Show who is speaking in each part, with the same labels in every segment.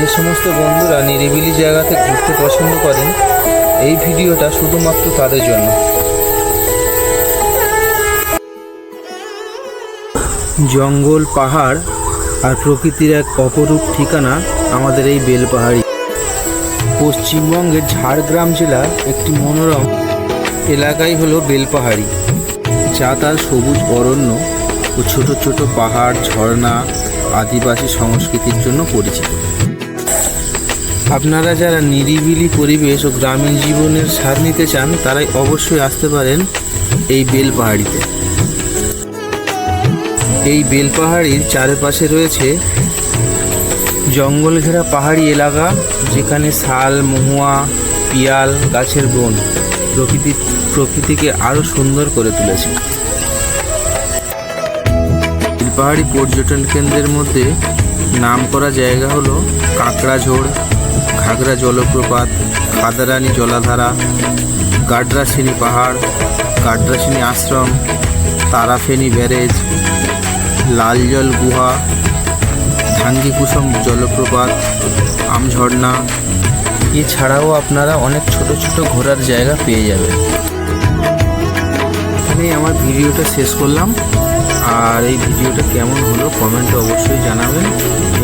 Speaker 1: যে সমস্ত বন্ধুরা নিরিবিলি জায়গাতে ঘুরতে পছন্দ করেন, এই ভিডিওটা শুধুমাত্র তাদের জন্য। জঙ্গল, পাহাড় আর প্রকৃতির এক অপরূপ ঠিকানা আমাদের এই বেলপাহাড়ি। পশ্চিমবঙ্গের ঝাড়গ্রাম জেলার একটি মনোরম এলাকাই হলো বেলপাহাড়ি, যা তার সবুজ অরণ্য ও ছোট ছোট পাহাড়, ঝর্ণা, আদিবাসী সংস্কৃতির জন্য পরিচিত। আপনারা যারা নিরিবিলি পরিবেশ ও গ্রামীণ জীবনের স্বাদ নিতে চান, তারাই অবশ্যই আসতে পারেন এই বেলপাহাড়িতে। এই বেলপাহাড়ির চারপাশে রয়েছে জঙ্গল ঘেরা পাহাড়ি এলাকা, যেখানে শাল, মহুয়া, পিয়াল গাছের বন প্রকৃতিকে আরও সুন্দর করে তুলেছে। বেলপাহাড়ি পর্যটন কেন্দ্রের মধ্যে নামকরা জায়গা হলো কাঁকড়াঝোড়, ঘাগরা জলপ্রপাত, কাদারানি জলাধারা, গাড্রাসিনী পাহাড়, গাড্রাসিনী আশ্রম, তারাফেনী ব্যারেজ, লালজল গুহা, ধাঙ্গিকুসুম জলপ্রপাত, আমঝর্ণা। এছাড়াও আপনারা অনেক ছোট ছোট ঘোরার জায়গা পেয়ে যাবেন। এখানেই আমার ভিডিওটা শেষ করলাম। আর এই ভিডিওটা কেমন হলো কমেন্টে অবশ্যই জানাবেন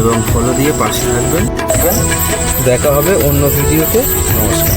Speaker 1: এবং ফলো দিয়ে পাশে থাকবেন। দেখা হবে অন্য ভিডিওতে। নমস্কার।